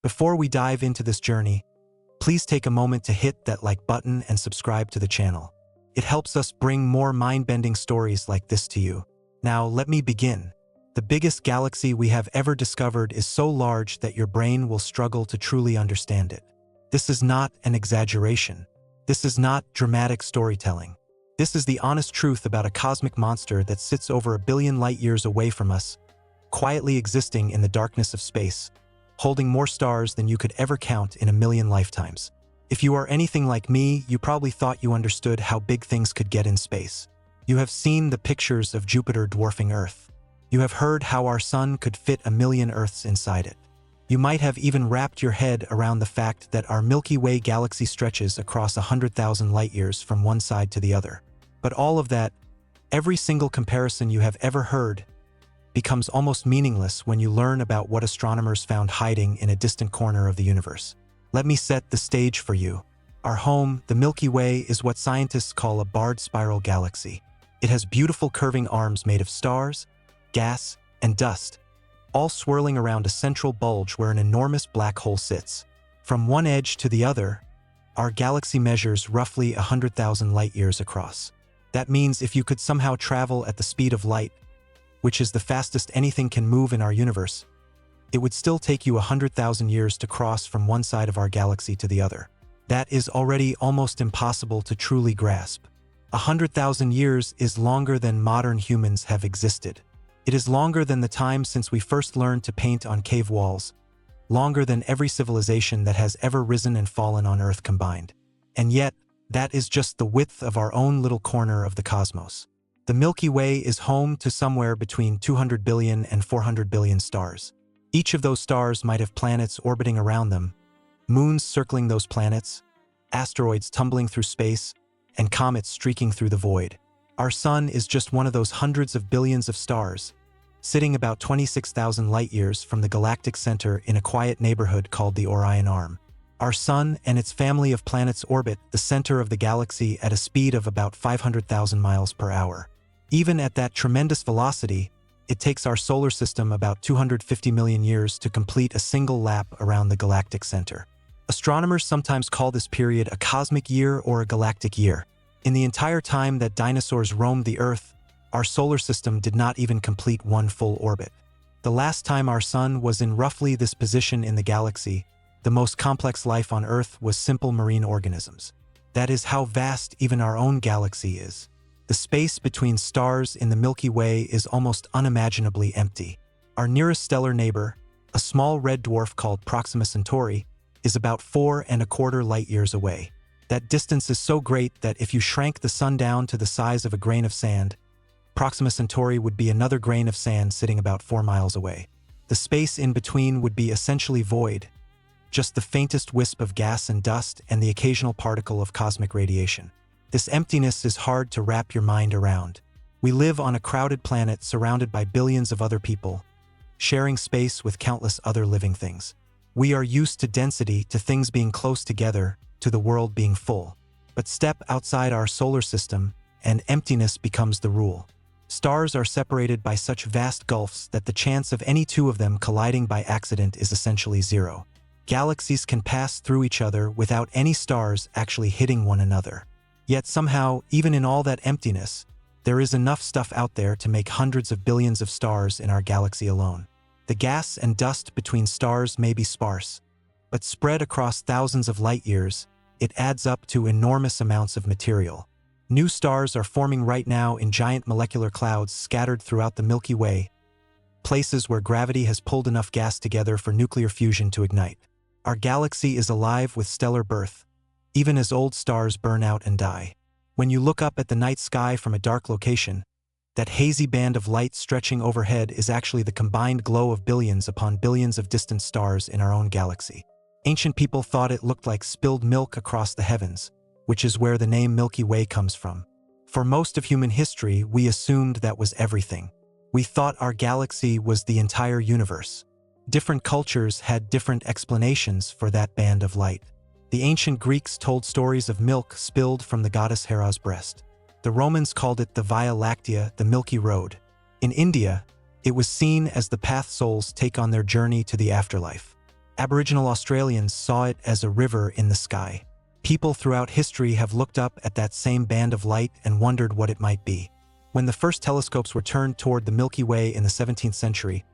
Before we dive into this journey, please take a moment to hit that like button and subscribe to the channel. It helps us bring more mind-bending stories like this to you. Now, let me begin. The biggest galaxy we have ever discovered is so large that your brain will struggle to truly understand it. This is not an exaggeration. This is not dramatic storytelling. This is the honest truth about a cosmic monster that sits over 1 billion light-years away from us, quietly existing in the darkness of space, holding more stars than you could ever count in 1,000,000 lifetimes. If you are anything like me, you probably thought you understood how big things could get in space. You have seen the pictures of Jupiter dwarfing Earth. You have heard how our sun could fit 1,000,000 Earths inside it. You might have even wrapped your head around the fact that our Milky Way galaxy stretches across 100,000 light-years from one side to the other. But all of that, every single comparison you have ever heard, becomes almost meaningless when you learn about what astronomers found hiding in a distant corner of the universe. Let me set the stage for you. Our home, the Milky Way, is what scientists call a barred spiral galaxy. It has beautiful curving arms made of stars, gas, and dust, all swirling around a central bulge where an enormous black hole sits. From one edge to the other, our galaxy measures roughly 100,000 light-years across. That means if you could somehow travel at the speed of light, which is the fastest anything can move in our universe, it would still take you 100,000 years to cross from one side of our galaxy to the other. That is already almost impossible to truly grasp. 100,000 years is longer than modern humans have existed. It is longer than the time since we first learned to paint on cave walls, longer than every civilization that has ever risen and fallen on Earth combined. And yet, that is just the width of our own little corner of the cosmos. The Milky Way is home to somewhere between 200 billion and 400 billion stars. Each of those stars might have planets orbiting around them, moons circling those planets, asteroids tumbling through space, and comets streaking through the void. Our sun is just one of those hundreds of billions of stars, sitting about 26,000 light-years from the galactic center in a quiet neighborhood called the Orion Arm. Our sun and its family of planets orbit the center of the galaxy at a speed of about 500,000 miles per hour. Even at that tremendous velocity, it takes our solar system about 250 million years to complete a single lap around the galactic center. Astronomers sometimes call this period a cosmic year or a galactic year. In the entire time that dinosaurs roamed the Earth, our solar system did not even complete one full orbit. The last time our sun was in roughly this position in the galaxy, the most complex life on Earth was simple marine organisms. That is how vast even our own galaxy is. The space between stars in the Milky Way is almost unimaginably empty. Our nearest stellar neighbor, a small red dwarf called Proxima Centauri, is about 4¼ light-years away. That distance is so great that if you shrank the sun down to the size of a grain of sand, Proxima Centauri would be another grain of sand sitting about 4 miles away. The space in between would be essentially void, just the faintest wisp of gas and dust and the occasional particle of cosmic radiation. This emptiness is hard to wrap your mind around. We live on a crowded planet surrounded by billions of other people, sharing space with countless other living things. We are used to density, to things being close together, to the world being full. But step outside our solar system, and emptiness becomes the rule. Stars are separated by such vast gulfs that the chance of any two of them colliding by accident is essentially zero. Galaxies can pass through each other without any stars actually hitting one another. Yet somehow, even in all that emptiness, there is enough stuff out there to make hundreds of billions of stars in our galaxy alone. The gas and dust between stars may be sparse, but spread across thousands of light-years, it adds up to enormous amounts of material. New stars are forming right now in giant molecular clouds scattered throughout the Milky Way, places where gravity has pulled enough gas together for nuclear fusion to ignite. Our galaxy is alive with stellar birth, even as old stars burn out and die. When you look up at the night sky from a dark location, that hazy band of light stretching overhead is actually the combined glow of billions upon billions of distant stars in our own galaxy. Ancient people thought it looked like spilled milk across the heavens, which is where the name Milky Way comes from. For most of human history, we assumed that was everything. We thought our galaxy was the entire universe. Different cultures had different explanations for that band of light. The ancient Greeks told stories of milk spilled from the goddess Hera's breast. The Romans called it the Via Lactea, the Milky Road. In India, it was seen as the path souls take on their journey to the afterlife. Aboriginal Australians saw it as a river in the sky. People throughout history have looked up at that same band of light and wondered what it might be. When the first telescopes were turned toward the Milky Way in the 17th century,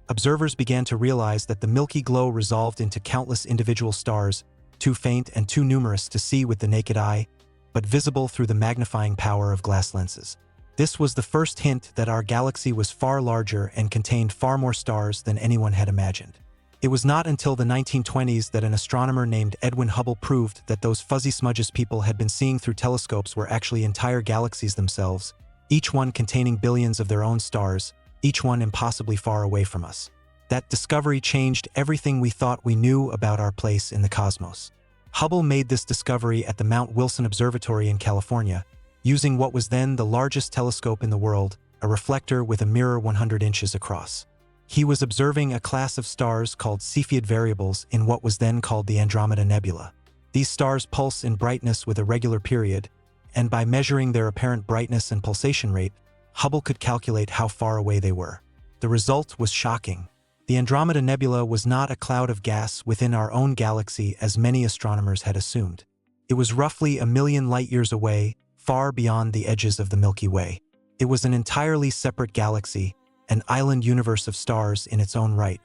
observers began to realize that the milky glow resolved into countless individual stars, too faint and too numerous to see with the naked eye, but visible through the magnifying power of glass lenses. This was the first hint that our galaxy was far larger and contained far more stars than anyone had imagined. It was not until the 1920s that an astronomer named Edwin Hubble proved that those fuzzy smudges people had been seeing through telescopes were actually entire galaxies themselves, each one containing billions of their own stars, each one impossibly far away from us. That discovery changed everything we thought we knew about our place in the cosmos. Hubble made this discovery at the Mount Wilson Observatory in California, using what was then the largest telescope in the world, a reflector with a mirror 100 inches across. He was observing a class of stars called Cepheid variables in what was then called the Andromeda Nebula. These stars pulse in brightness with a regular period, and by measuring their apparent brightness and pulsation rate, Hubble could calculate how far away they were. The result was shocking. The Andromeda Nebula was not a cloud of gas within our own galaxy as many astronomers had assumed. It was roughly 1 million light-years away, far beyond the edges of the Milky Way. It was an entirely separate galaxy, an island universe of stars in its own right.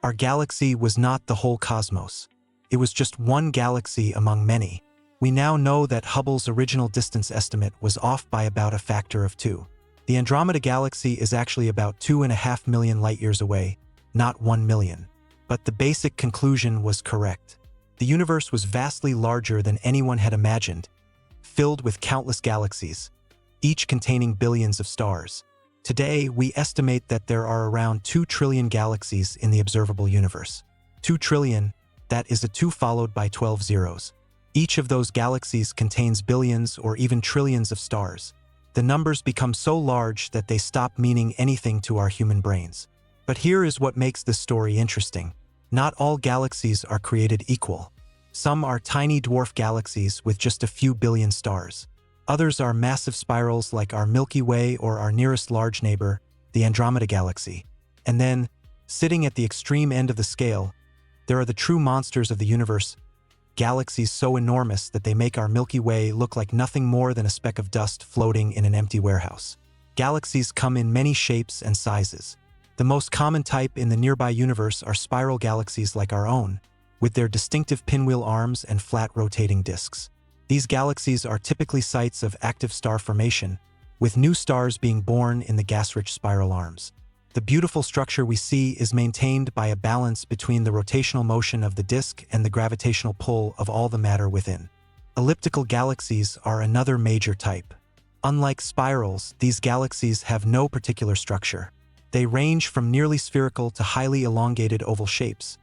Our galaxy was not the whole cosmos. It was just one galaxy among many. We now know that Hubble's original distance estimate was off by about a factor of 2. The Andromeda Galaxy is actually about 2.5 million light-years away, not 1 million. But the basic conclusion was correct. The universe was vastly larger than anyone had imagined, filled with countless galaxies, each containing billions of stars. Today, we estimate that there are around 2 trillion galaxies in the observable universe. 2 trillion, that is a 2 followed by 12 zeros. Each of those galaxies contains billions or even trillions of stars. The numbers become so large that they stop meaning anything to our human brains. But here is what makes this story interesting. Not all galaxies are created equal. Some are tiny dwarf galaxies with just a few billion stars. Others are massive spirals like our Milky Way or our nearest large neighbor, the Andromeda Galaxy. And then, sitting at the extreme end of the scale, there are the true monsters of the universe, galaxies so enormous that they make our Milky Way look like nothing more than a speck of dust floating in an empty warehouse. Galaxies come in many shapes and sizes. The most common type in the nearby universe are spiral galaxies like our own, with their distinctive pinwheel arms and flat rotating disks. These galaxies are typically sites of active star formation, with new stars being born in the gas-rich spiral arms. The beautiful structure we see is maintained by a balance between the rotational motion of the disk and the gravitational pull of all the matter within. Elliptical galaxies are another major type. Unlike spirals, these galaxies have no particular structure. They range from nearly spherical to highly elongated oval shapes,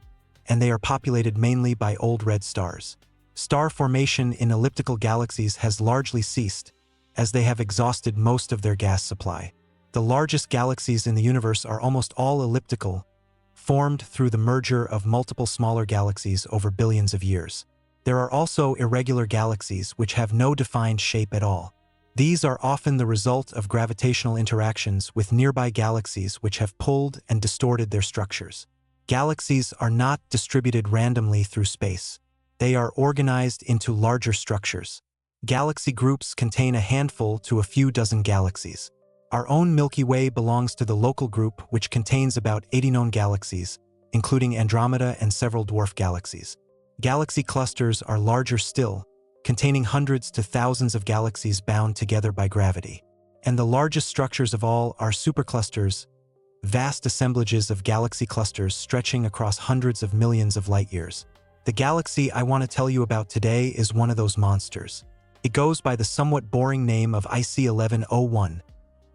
and they are populated mainly by old red stars. Star formation in elliptical galaxies has largely ceased, as they have exhausted most of their gas supply. The largest galaxies in the universe are almost all elliptical, formed through the merger of multiple smaller galaxies over billions of years. There are also irregular galaxies which have no defined shape at all. These are often the result of gravitational interactions with nearby galaxies which have pulled and distorted their structures. Galaxies are not distributed randomly through space. They are organized into larger structures. Galaxy groups contain a handful to a few dozen galaxies. Our own Milky Way belongs to the local group, which contains about 80 known galaxies, including Andromeda and several dwarf galaxies. Galaxy clusters are larger still, containing hundreds to thousands of galaxies bound together by gravity. And the largest structures of all are superclusters, vast assemblages of galaxy clusters stretching across hundreds of millions of light-years. The galaxy I want to tell you about today is one of those monsters. It goes by the somewhat boring name of IC 1101,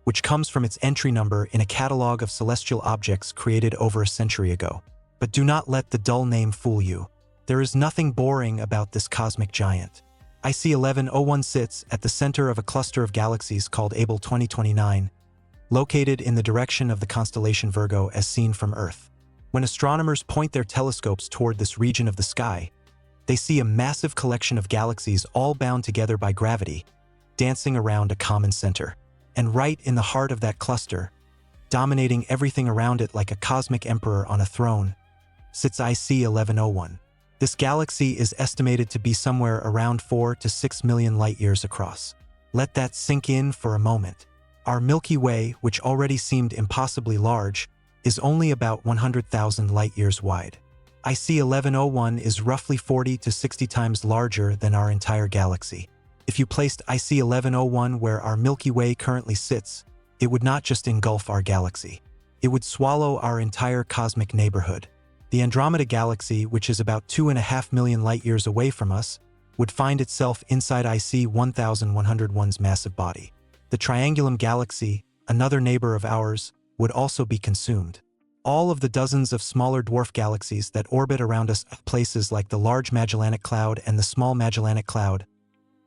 which comes from its entry number in a catalog of celestial objects created over a century ago. But do not let the dull name fool you. There is nothing boring about this cosmic giant. IC 1101 sits at the center of a cluster of galaxies called Abell 2029, located in the direction of the constellation Virgo as seen from Earth. When astronomers point their telescopes toward this region of the sky, they see a massive collection of galaxies all bound together by gravity, dancing around a common center. And right in the heart of that cluster, dominating everything around it like a cosmic emperor on a throne, sits IC 1101. This galaxy is estimated to be somewhere around 4 to 6 million light-years across. Let that sink in for a moment. Our Milky Way, which already seemed impossibly large, is only about 100,000 light-years wide. IC 1101 is roughly 40 to 60 times larger than our entire galaxy. If you placed IC 1101 where our Milky Way currently sits, it would not just engulf our galaxy. It would swallow our entire cosmic neighborhood. The Andromeda Galaxy, which is about 2.5 million light-years away from us, would find itself inside IC 1101's massive body. The Triangulum Galaxy, another neighbor of ours, would also be consumed. All of the dozens of smaller dwarf galaxies that orbit around us, places like the Large Magellanic Cloud and the Small Magellanic Cloud,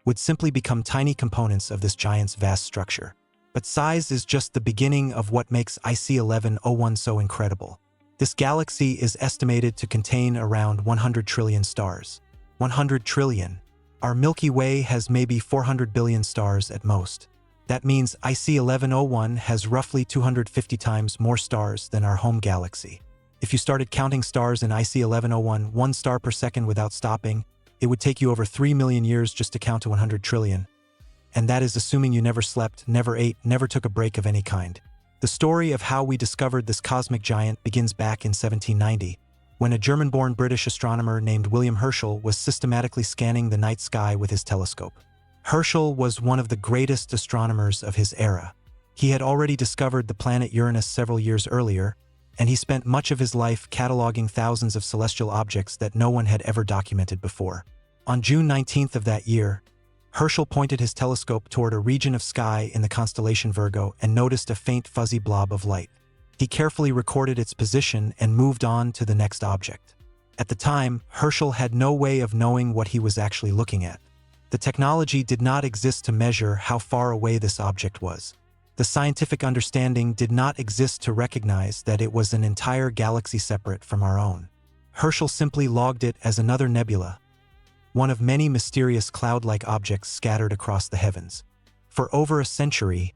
would simply become tiny components of this giant's vast structure. But size is just the beginning of what makes IC 1101 so incredible. This galaxy is estimated to contain around 100 trillion stars. 100 trillion. Our Milky Way has maybe 400 billion stars at most. That means IC 1101 has roughly 250 times more stars than our home galaxy. If you started counting stars in IC 1101 1 star per second without stopping, it would take you over 3 million years just to count to 100 trillion. And that is assuming you never slept, never ate, never took a break of any kind. The story of how we discovered this cosmic giant begins back in 1790, when a German-born British astronomer named William Herschel was systematically scanning the night sky with his telescope. Herschel was one of the greatest astronomers of his era. He had already discovered the planet Uranus several years earlier, and he spent much of his life cataloging thousands of celestial objects that no one had ever documented before. On June 19th of that year, Herschel pointed his telescope toward a region of sky in the constellation Virgo and noticed a faint fuzzy blob of light. He carefully recorded its position and moved on to the next object. At the time, Herschel had no way of knowing what he was actually looking at. The technology did not exist to measure how far away this object was. The scientific understanding did not exist to recognize that it was an entire galaxy separate from our own. Herschel simply logged it as another nebula, one of many mysterious cloud-like objects scattered across the heavens. For over a century,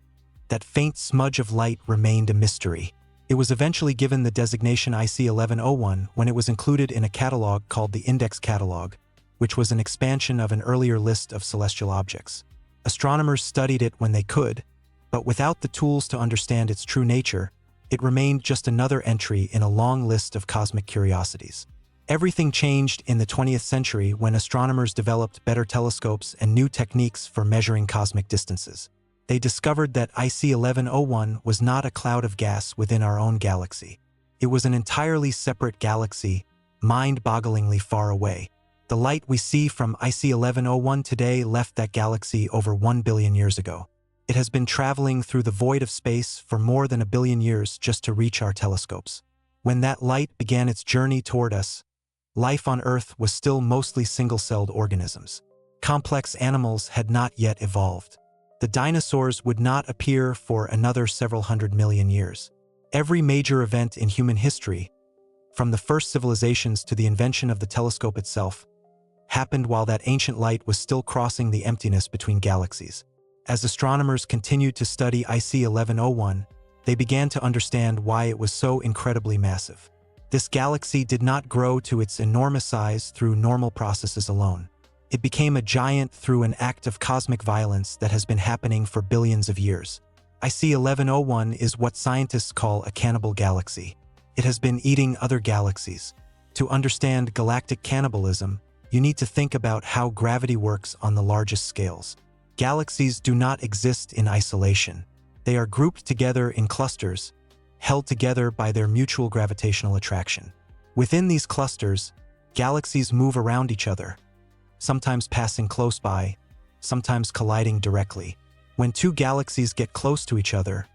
that faint smudge of light remained a mystery. It was eventually given the designation IC 1101 when it was included in a catalog called the Index Catalog, which was an expansion of an earlier list of celestial objects. Astronomers studied it when they could, but without the tools to understand its true nature, it remained just another entry in a long list of cosmic curiosities. Everything changed in the 20th century when astronomers developed better telescopes and new techniques for measuring cosmic distances. They discovered that IC 1101 was not a cloud of gas within our own galaxy. It was an entirely separate galaxy, mind-bogglingly far away. The light we see from IC 1101 today left that galaxy over 1 billion years ago. It has been traveling through the void of space for more than 1 billion years just to reach our telescopes. When that light began its journey toward us, life on Earth was still mostly single-celled organisms. Complex animals had not yet evolved. The dinosaurs would not appear for another several 100 million years. Every major event in human history, from the first civilizations to the invention of the telescope itself, happened while that ancient light was still crossing the emptiness between galaxies. As astronomers continued to study IC 1101, they began to understand why it was so incredibly massive. This galaxy did not grow to its enormous size through normal processes alone. It became a giant through an act of cosmic violence that has been happening for billions of years. IC 1101 is what scientists call a cannibal galaxy. It has been eating other galaxies. To understand galactic cannibalism, you need to think about how gravity works on the largest scales. Galaxies do not exist in isolation. They are grouped together in clusters, held together by their mutual gravitational attraction. Within these clusters, galaxies move around each other, sometimes passing close by, sometimes colliding directly. When two galaxies get close to each other,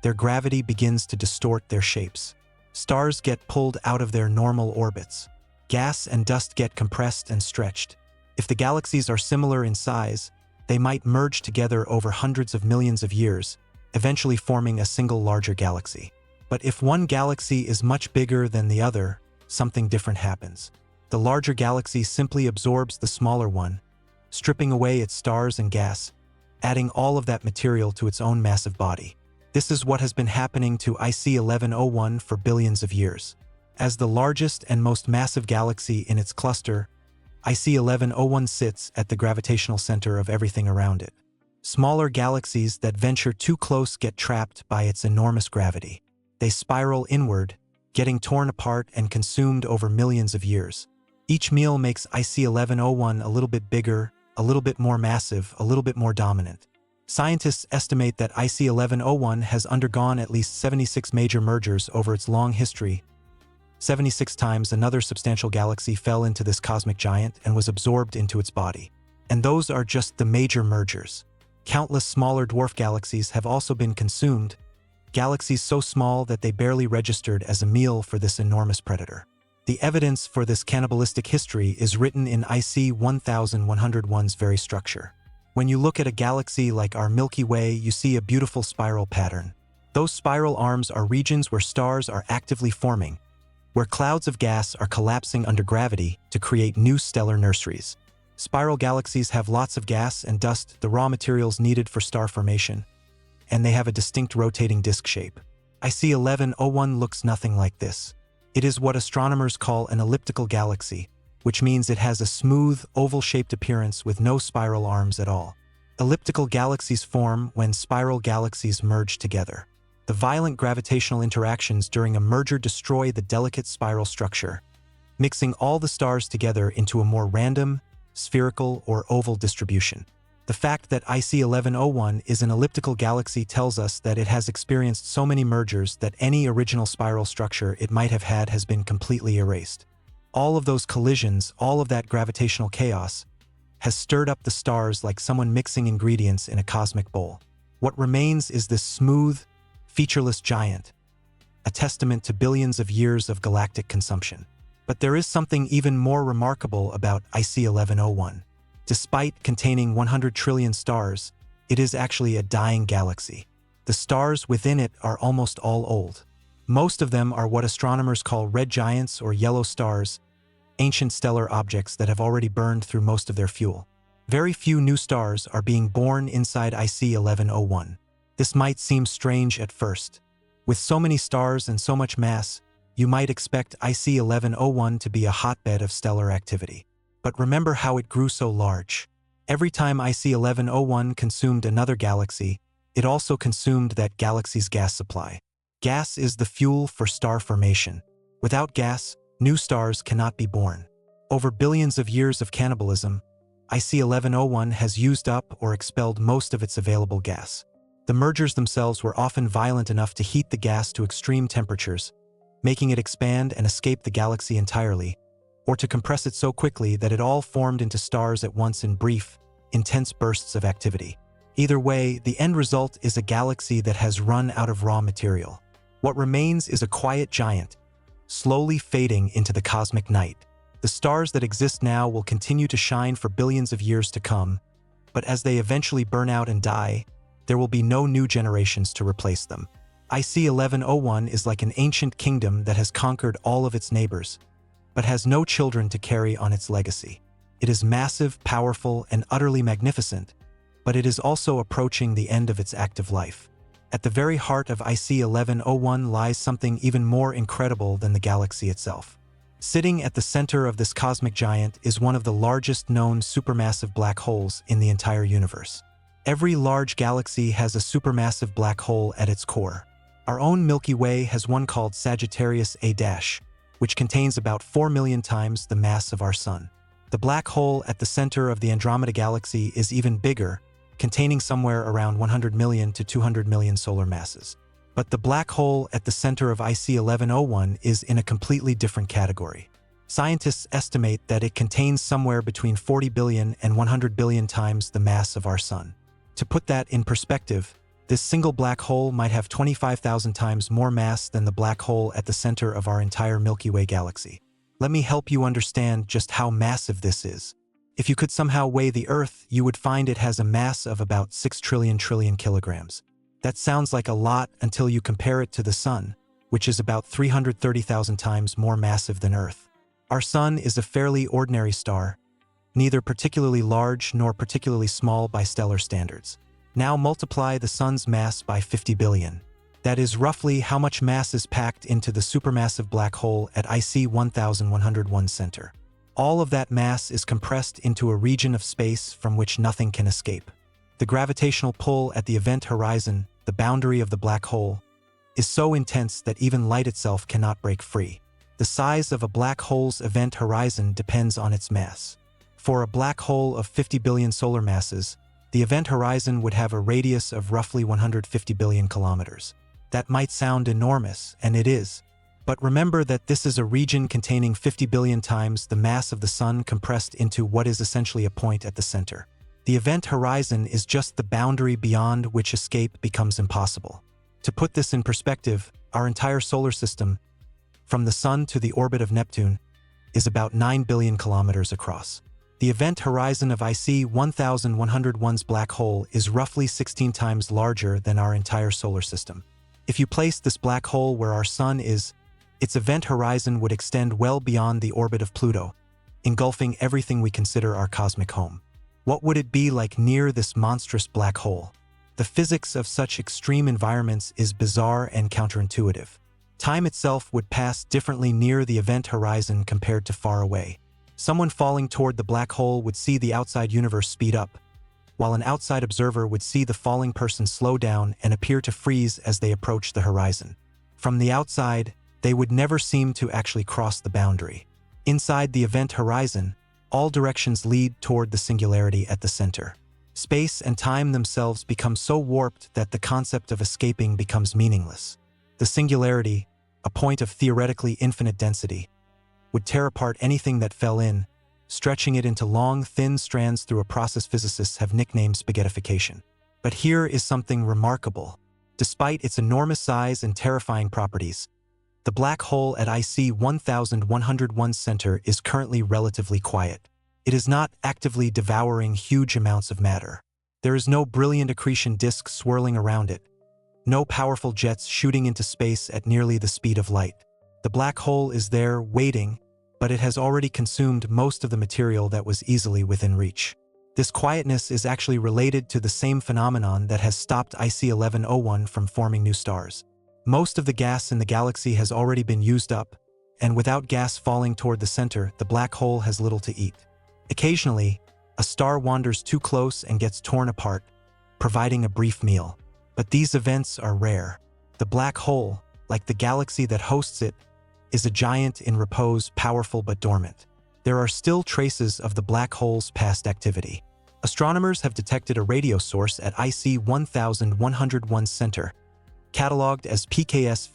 their gravity begins to distort their shapes. Stars get pulled out of their normal orbits. Gas and dust get compressed and stretched. If the galaxies are similar in size, they might merge together over hundreds of millions of years, eventually forming a single larger galaxy. But if one galaxy is much bigger than the other, something different happens. The larger galaxy simply absorbs the smaller one, stripping away its stars and gas, adding all of that material to its own massive body. This is what has been happening to IC 1101 for billions of years. As the largest and most massive galaxy in its cluster, IC 1101 sits at the gravitational center of everything around it. Smaller galaxies that venture too close get trapped by its enormous gravity. They spiral inward, getting torn apart and consumed over millions of years. Each meal makes IC 1101 a little bit bigger, a little bit more massive, a little bit more dominant. Scientists estimate that IC 1101 has undergone at least 76 major mergers over its long history. 76 times another substantial galaxy fell into this cosmic giant and was absorbed into its body. And those are just the major mergers. Countless smaller dwarf galaxies have also been consumed, galaxies so small that they barely registered as a meal for this enormous predator. The evidence for this cannibalistic history is written in IC 1101's very structure. When you look at a galaxy like our Milky Way, you see a beautiful spiral pattern. Those spiral arms are regions where stars are actively forming, where clouds of gas are collapsing under gravity to create new stellar nurseries. Spiral galaxies have lots of gas and dust, the raw materials needed for star formation, and they have a distinct rotating disk shape. IC 1101 looks nothing like this. It is what astronomers call an elliptical galaxy, which means it has a smooth, oval-shaped appearance with no spiral arms at all. Elliptical galaxies form when spiral galaxies merge together. The violent gravitational interactions during a merger destroy the delicate spiral structure, mixing all the stars together into a more random, spherical, or oval distribution. The fact that IC 1101 is an elliptical galaxy tells us that it has experienced so many mergers that any original spiral structure it might have had has been completely erased. All of those collisions, all of that gravitational chaos, has stirred up the stars like someone mixing ingredients in a cosmic bowl. What remains is this smooth, featureless giant, a testament to billions of years of galactic consumption. But there is something even more remarkable about IC 1101. Despite containing 100 trillion stars, it is actually a dying galaxy. The stars within it are almost all old. Most of them are what astronomers call red giants or yellow stars, ancient stellar objects that have already burned through most of their fuel. Very few new stars are being born inside IC 1101. This might seem strange at first. With so many stars and so much mass, you might expect IC 1101 to be a hotbed of stellar activity. But remember how it grew so large. Every time IC 1101 consumed another galaxy, it also consumed that galaxy's gas supply. Gas is the fuel for star formation. Without gas, new stars cannot be born. Over billions of years of cannibalism, IC 1101 has used up or expelled most of its available gas. The mergers themselves were often violent enough to heat the gas to extreme temperatures, making it expand and escape the galaxy entirely, or to compress it so quickly that it all formed into stars at once in brief, intense bursts of activity. Either way, the end result is a galaxy that has run out of raw material. What remains is a quiet giant, slowly fading into the cosmic night. The stars that exist now will continue to shine for billions of years to come, but as they eventually burn out and die, there will be no new generations to replace them. IC 1101 is like an ancient kingdom that has conquered all of its neighbors, but has no children to carry on its legacy. It is massive, powerful, and utterly magnificent, but it is also approaching the end of its active life. At the very heart of IC 1101 lies something even more incredible than the galaxy itself. Sitting at the center of this cosmic giant is one of the largest known supermassive black holes in the entire universe. Every large galaxy has a supermassive black hole at its core. Our own Milky Way has one called Sagittarius A-, which contains about 4 million times the mass of our Sun. The black hole at the center of the Andromeda Galaxy is even bigger, containing somewhere around 100 million to 200 million solar masses. But the black hole at the center of IC 1101 is in a completely different category. Scientists estimate that it contains somewhere between 40 billion and 100 billion times the mass of our Sun. To put that in perspective, this single black hole might have 25,000 times more mass than the black hole at the center of our entire Milky Way galaxy. Let me help you understand just how massive this is. If you could somehow weigh the Earth, you would find it has a mass of about 6 trillion kilograms. That sounds like a lot until you compare it to the Sun, which is about 330,000 times more massive than Earth. Our Sun is a fairly ordinary star, neither particularly large nor particularly small by stellar standards. Now multiply the Sun's mass by 50 billion. That is roughly how much mass is packed into the supermassive black hole at IC 1101 center. All of that mass is compressed into a region of space from which nothing can escape. The gravitational pull at the event horizon, the boundary of the black hole, is so intense that even light itself cannot break free. The size of a black hole's event horizon depends on its mass. For a black hole of 50 billion solar masses, the event horizon would have a radius of roughly 150 billion kilometers. That might sound enormous, and it is. But remember that this is a region containing 50 billion times the mass of the Sun compressed into what is essentially a point at the center. The event horizon is just the boundary beyond which escape becomes impossible. To put this in perspective, our entire solar system, from the Sun to the orbit of Neptune, is about 9 billion kilometers across. The event horizon of IC 1101's black hole is roughly 16 times larger than our entire solar system. If you place this black hole where our Sun is, its event horizon would extend well beyond the orbit of Pluto, engulfing everything we consider our cosmic home. What would it be like near this monstrous black hole? The physics of such extreme environments is bizarre and counterintuitive. Time itself would pass differently near the event horizon compared to far away. Someone falling toward the black hole would see the outside universe speed up, while an outside observer would see the falling person slow down and appear to freeze as they approach the horizon. From the outside, they would never seem to actually cross the boundary. Inside the event horizon, all directions lead toward the singularity at the center. Space and time themselves become so warped that the concept of escaping becomes meaningless. The singularity, a point of theoretically infinite density, would tear apart anything that fell in, stretching it into long, thin strands through a process physicists have nicknamed spaghettification. But here is something remarkable. Despite its enormous size and terrifying properties, the black hole at IC 1101's center is currently relatively quiet. It is not actively devouring huge amounts of matter. There is no brilliant accretion disk swirling around it, no powerful jets shooting into space at nearly the speed of light. The black hole is there, waiting, but it has already consumed most of the material that was easily within reach. This quietness is actually related to the same phenomenon that has stopped IC 1101 from forming new stars. Most of the gas in the galaxy has already been used up, and without gas falling toward the center, the black hole has little to eat. Occasionally, a star wanders too close and gets torn apart, providing a brief meal. But these events are rare. The black hole, like the galaxy that hosts it, is a giant in repose, powerful but dormant. There are still traces of the black hole's past activity. Astronomers have detected a radio source at IC 1101's center, catalogued as PKS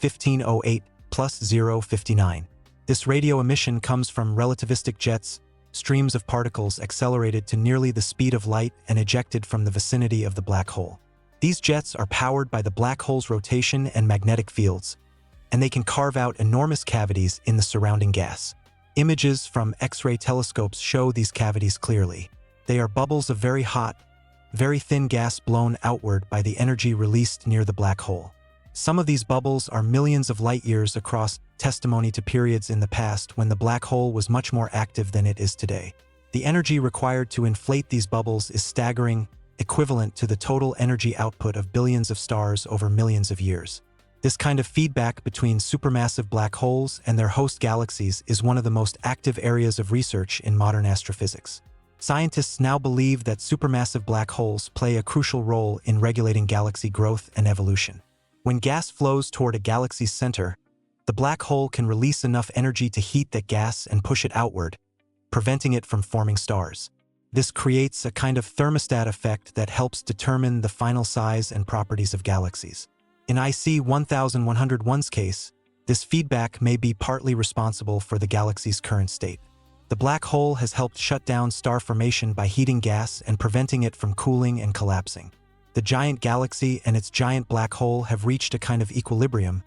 1508+059. This radio emission comes from relativistic jets, streams of particles accelerated to nearly the speed of light and ejected from the vicinity of the black hole. These jets are powered by the black hole's rotation and magnetic fields, and they can carve out enormous cavities in the surrounding gas. Images from X-ray telescopes show these cavities clearly. They are bubbles of very hot, very thin gas blown outward by the energy released near the black hole. Some of these bubbles are millions of light years across, testimony to periods in the past when the black hole was much more active than it is today. The energy required to inflate these bubbles is staggering, equivalent to the total energy output of billions of stars over millions of years. This kind of feedback between supermassive black holes and their host galaxies is one of the most active areas of research in modern astrophysics. Scientists now believe that supermassive black holes play a crucial role in regulating galaxy growth and evolution. When gas flows toward a galaxy's center, the black hole can release enough energy to heat that gas and push it outward, preventing it from forming stars. This creates a kind of thermostat effect that helps determine the final size and properties of galaxies. In IC 1101's case, this feedback may be partly responsible for the galaxy's current state. The black hole has helped shut down star formation by heating gas and preventing it from cooling and collapsing. The giant galaxy and its giant black hole have reached a kind of equilibrium,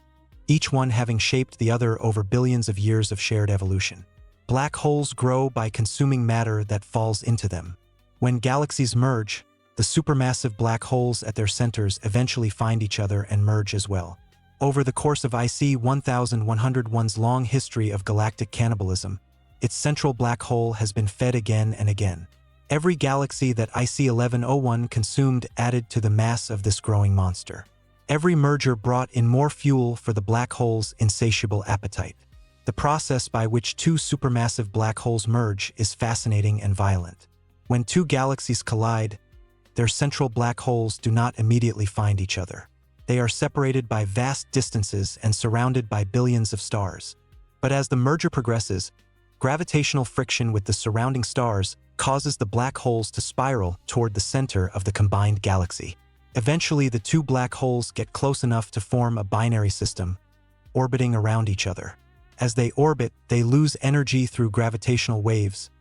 each one having shaped the other over billions of years of shared evolution. Black holes grow by consuming matter that falls into them. When galaxies merge, the supermassive black holes at their centers eventually find each other and merge as well. Over the course of IC 1101's long history of galactic cannibalism, its central black hole has been fed again and again. Every galaxy that IC 1101 consumed added to the mass of this growing monster. Every merger brought in more fuel for the black hole's insatiable appetite. The process by which two supermassive black holes merge is fascinating and violent. When two galaxies collide, their central black holes do not immediately find each other. They are separated by vast distances and surrounded by billions of stars. But as the merger progresses, gravitational friction with the surrounding stars causes the black holes to spiral toward the center of the combined galaxy. Eventually, the two black holes get close enough to form a binary system, orbiting around each other. As they orbit, they lose energy through gravitational waves,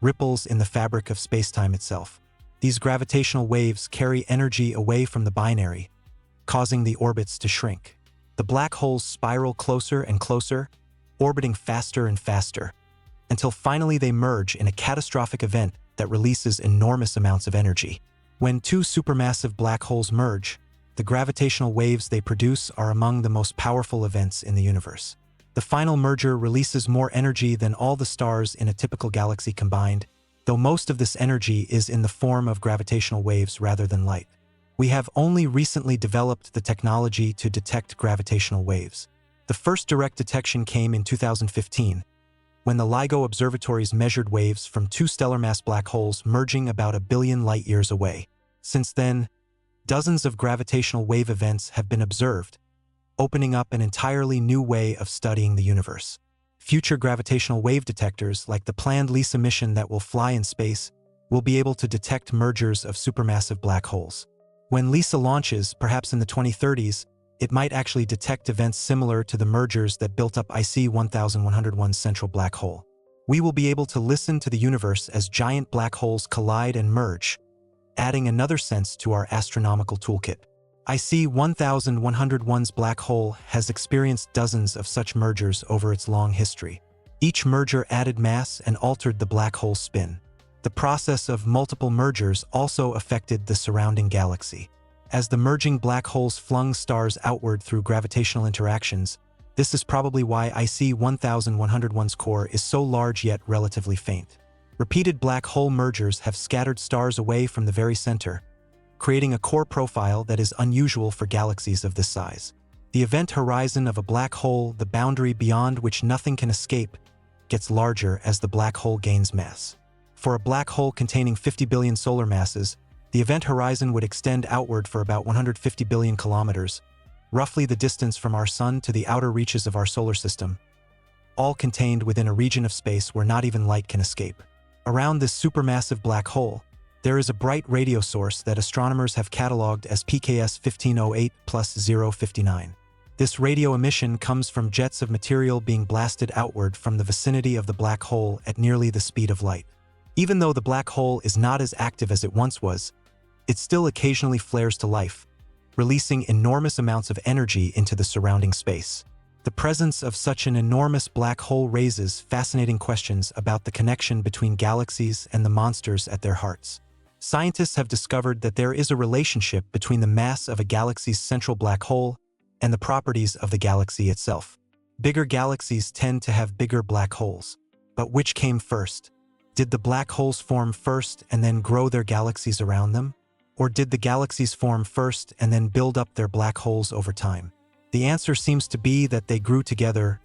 ripples in the fabric of spacetime itself. These gravitational waves carry energy away from the binary, causing the orbits to shrink. The black holes spiral closer and closer, orbiting faster and faster, until finally they merge in a catastrophic event that releases enormous amounts of energy. When two supermassive black holes merge, the gravitational waves they produce are among the most powerful events in the universe. The final merger releases more energy than all the stars in a typical galaxy combined, though most of this energy is in the form of gravitational waves rather than light. We have only recently developed the technology to detect gravitational waves. The first direct detection came in 2015, when the LIGO observatories measured waves from two stellar mass black holes merging about 1 billion light-years away. Since then, dozens of gravitational wave events have been observed, opening up an entirely new way of studying the universe. Future gravitational wave detectors, like the planned LISA mission that will fly in space, will be able to detect mergers of supermassive black holes. When LISA launches, perhaps in the 2030s, it might actually detect events similar to the mergers that built up IC 1101's central black hole. We will be able to listen to the universe as giant black holes collide and merge, adding another sense to our astronomical toolkit. IC 1101's black hole has experienced dozens of such mergers over its long history. Each merger added mass and altered the black hole's spin. The process of multiple mergers also affected the surrounding galaxy. As the merging black holes flung stars outward through gravitational interactions, this is probably why IC 1101's core is so large yet relatively faint. Repeated black hole mergers have scattered stars away from the very center, creating a core profile that is unusual for galaxies of this size. The event horizon of a black hole, the boundary beyond which nothing can escape, gets larger as the black hole gains mass. For a black hole containing 50 billion solar masses, the event horizon would extend outward for about 150 billion kilometers, roughly the distance from our Sun to the outer reaches of our solar system, all contained within a region of space where not even light can escape. Around this supermassive black hole, there is a bright radio source that astronomers have catalogued as PKS 1508+059. This radio emission comes from jets of material being blasted outward from the vicinity of the black hole at nearly the speed of light. Even though the black hole is not as active as it once was, it still occasionally flares to life, releasing enormous amounts of energy into the surrounding space. The presence of such an enormous black hole raises fascinating questions about the connection between galaxies and the monsters at their hearts. Scientists have discovered that there is a relationship between the mass of a galaxy's central black hole and the properties of the galaxy itself. Bigger galaxies tend to have bigger black holes. But which came first? Did the black holes form first and then grow their galaxies around them? Or did the galaxies form first and then build up their black holes over time? The answer seems to be that they grew together,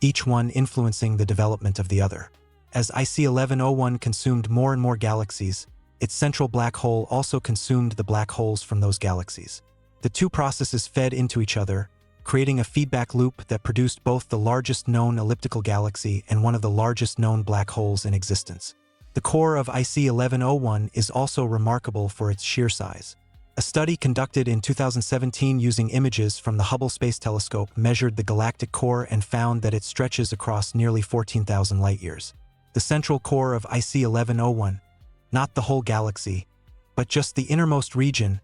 each one influencing the development of the other. As IC 1101 consumed more and more galaxies, its central black hole also consumed the black holes from those galaxies. The two processes fed into each other, creating a feedback loop that produced both the largest known elliptical galaxy and one of the largest known black holes in existence. The core of IC 1101 is also remarkable for its sheer size. A study conducted in 2017 using images from the Hubble Space Telescope measured the galactic core and found that it stretches across nearly 14,000 light-years. The central core of IC 1101, not the whole galaxy, but just the innermost region,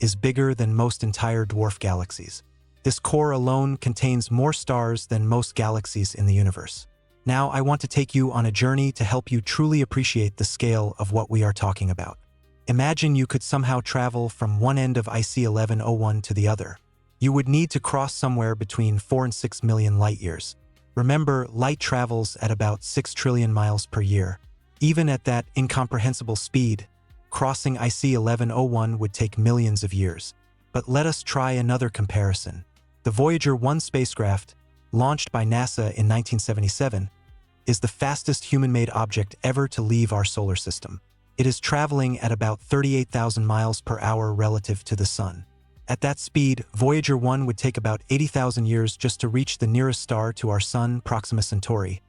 is bigger than most entire dwarf galaxies. This core alone contains more stars than most galaxies in the universe. Now I want to take you on a journey to help you truly appreciate the scale of what we are talking about. Imagine you could somehow travel from one end of IC 1101 to the other. You would need to cross somewhere between 4 and 6 million light-years. Remember, light travels at about 6 trillion miles per year. Even at that incomprehensible speed, crossing IC 1101 would take millions of years. But let us try another comparison. The Voyager 1 spacecraft, launched by NASA in 1977, is the fastest human-made object ever to leave our solar system. It is traveling at about 38,000 miles per hour relative to the Sun. At that speed, Voyager 1 would take about 80,000 years just to reach the nearest star to our Sun, Proxima Centauri,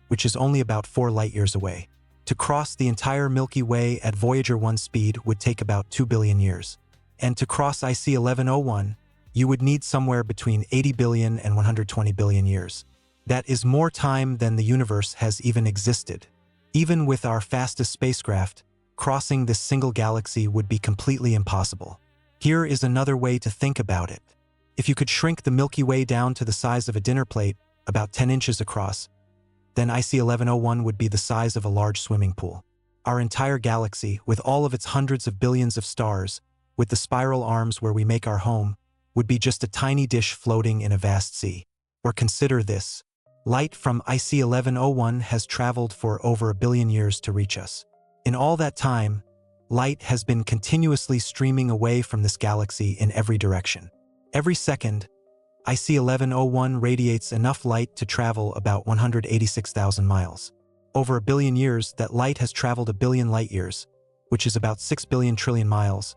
which is only about 4 light-years away. To cross the entire Milky Way at Voyager 1 speed would take about 2 billion years. And to cross IC 1101, you would need somewhere between 80 billion and 120 billion years. That is more time than the universe has even existed. Even with our fastest spacecraft, crossing this single galaxy would be completely impossible. Here is another way to think about it. If you could shrink the Milky Way down to the size of a dinner plate, about 10 inches across, then IC 1101 would be the size of a large swimming pool. Our entire galaxy, with all of its hundreds of billions of stars, with the spiral arms where we make our home, would be just a tiny dish floating in a vast sea. Or consider this. Light from IC 1101 has traveled for over 1 billion years to reach us. In all that time, light has been continuously streaming away from this galaxy in every direction. Every second, IC 1101 radiates enough light to travel about 186,000 miles. Over 1 billion years, that light has traveled 1 billion light-years, which is about 6 billion trillion miles,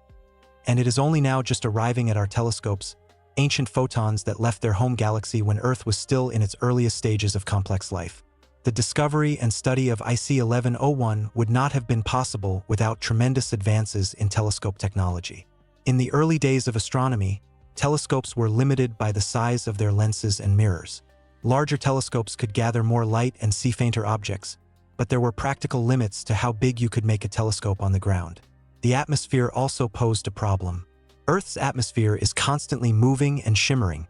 and it is only now just arriving at our telescopes, ancient photons that left their home galaxy when Earth was still in its earliest stages of complex life. The discovery and study of IC 1101 would not have been possible without tremendous advances in telescope technology. In the early days of astronomy, telescopes were limited by the size of their lenses and mirrors. Larger telescopes could gather more light and see fainter objects, but there were practical limits to how big you could make a telescope on the ground. The atmosphere also posed a problem. Earth's atmosphere is constantly moving and shimmering,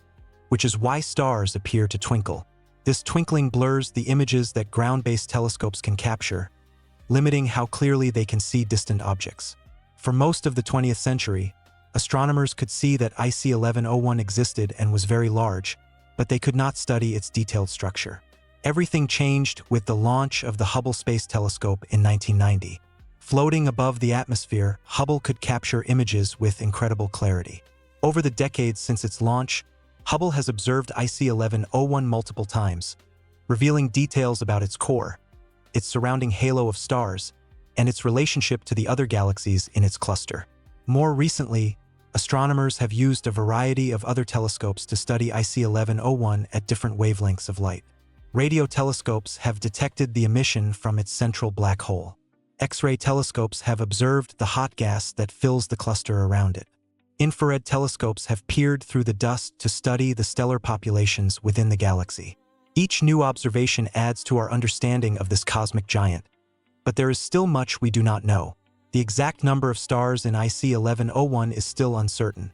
which is why stars appear to twinkle. This twinkling blurs the images that ground-based telescopes can capture, limiting how clearly they can see distant objects. For most of the 20th century, astronomers could see that IC 1101 existed and was very large, but they could not study its detailed structure. Everything changed with the launch of the Hubble Space Telescope in 1990. Floating above the atmosphere, Hubble could capture images with incredible clarity. Over the decades since its launch, Hubble has observed IC 1101 multiple times, revealing details about its core, its surrounding halo of stars, and its relationship to the other galaxies in its cluster. More recently, astronomers have used a variety of other telescopes to study IC 1101 at different wavelengths of light. Radio telescopes have detected the emission from its central black hole. X-ray telescopes have observed the hot gas that fills the cluster around it. Infrared telescopes have peered through the dust to study the stellar populations within the galaxy. Each new observation adds to our understanding of this cosmic giant. But there is still much we do not know. The exact number of stars in IC 1101 is still uncertain,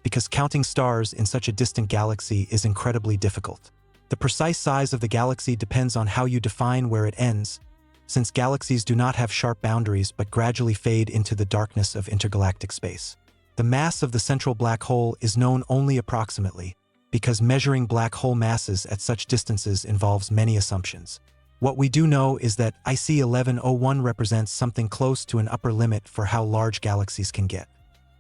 because counting stars in such a distant galaxy is incredibly difficult. The precise size of the galaxy depends on how you define where it ends, since galaxies do not have sharp boundaries but gradually fade into the darkness of intergalactic space. The mass of the central black hole is known only approximately, because measuring black hole masses at such distances involves many assumptions. What we do know is that IC 1101 represents something close to an upper limit for how large galaxies can get.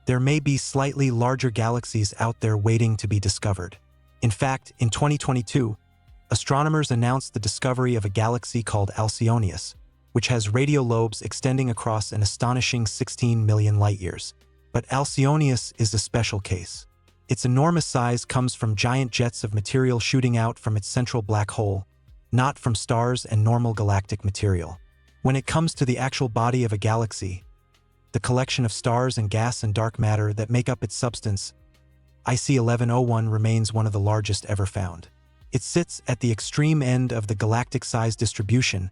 There may be slightly larger galaxies out there waiting to be discovered. In fact, in 2022, astronomers announced the discovery of a galaxy called Alcyonius, which has radio lobes extending across an astonishing 16 million light-years. But Alcyonius is a special case. Its enormous size comes from giant jets of material shooting out from its central black hole, not from stars and normal galactic material. When it comes to the actual body of a galaxy, the collection of stars and gas and dark matter that make up its substance, IC 1101 remains one of the largest ever found. It sits at the extreme end of the galactic size distribution,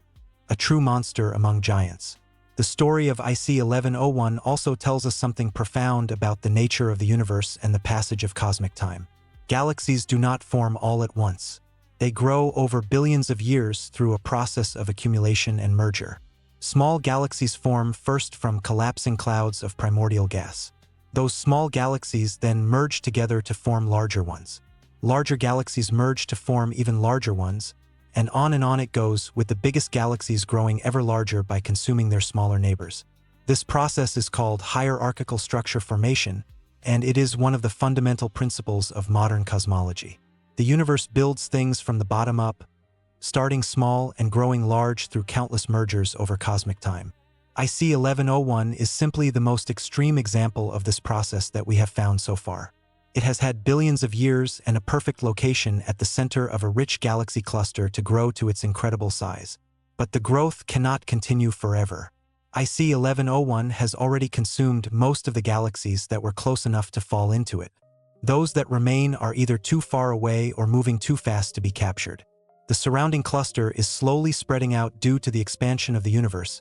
a true monster among giants. The story of IC 1101 also tells us something profound about the nature of the universe and the passage of cosmic time. Galaxies do not form all at once. They grow over billions of years through a process of accumulation and merger. Small galaxies form first from collapsing clouds of primordial gas. Those small galaxies then merge together to form larger ones. Larger galaxies merge to form even larger ones, and on it goes, with the biggest galaxies growing ever larger by consuming their smaller neighbors. This process is called hierarchical structure formation, and it is one of the fundamental principles of modern cosmology. The universe builds things from the bottom up, starting small and growing large through countless mergers over cosmic time. IC 1101 is simply the most extreme example of this process that we have found so far. It has had billions of years and a perfect location at the center of a rich galaxy cluster to grow to its incredible size. But the growth cannot continue forever. IC 1101 has already consumed most of the galaxies that were close enough to fall into it. Those that remain are either too far away or moving too fast to be captured. The surrounding cluster is slowly spreading out due to the expansion of the universe,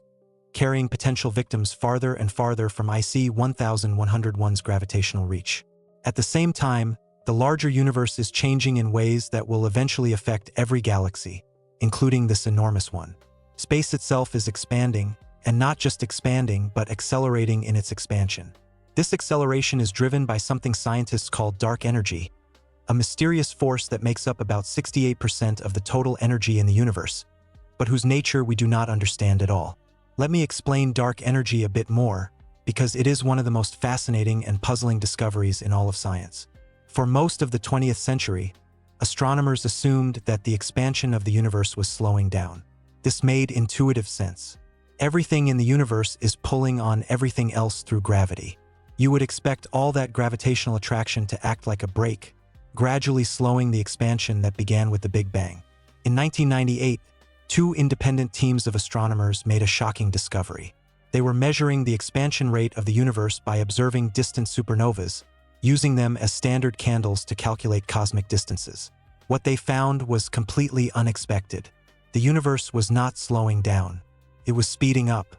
carrying potential victims farther and farther from IC 1101's gravitational reach. At the same time, the larger universe is changing in ways that will eventually affect every galaxy, including this enormous one. Space itself is expanding, and not just expanding, but accelerating in its expansion. This acceleration is driven by something scientists call dark energy, a mysterious force that makes up about 68% of the total energy in the universe, but whose nature we do not understand at all. Let me explain dark energy a bit more, because it is one of the most fascinating and puzzling discoveries in all of science. For most of the 20th century, astronomers assumed that the expansion of the universe was slowing down. This made intuitive sense. Everything in the universe is pulling on everything else through gravity. You would expect all that gravitational attraction to act like a brake, gradually slowing the expansion that began with the Big Bang. In 1998, two independent teams of astronomers made a shocking discovery. They were measuring the expansion rate of the universe by observing distant supernovas, using them as standard candles to calculate cosmic distances. What they found was completely unexpected. The universe was not slowing down. It was speeding up.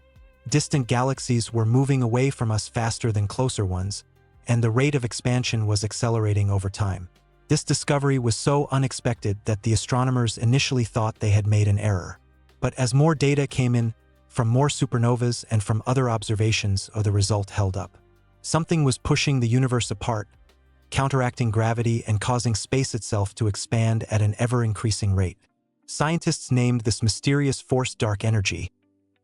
Distant galaxies were moving away from us faster than closer ones, and the rate of expansion was accelerating over time. This discovery was so unexpected that the astronomers initially thought they had made an error. But as more data came in, from more supernovas and from other observations, the result held up. Something was pushing the universe apart, counteracting gravity and causing space itself to expand at an ever-increasing rate. Scientists named this mysterious force dark energy,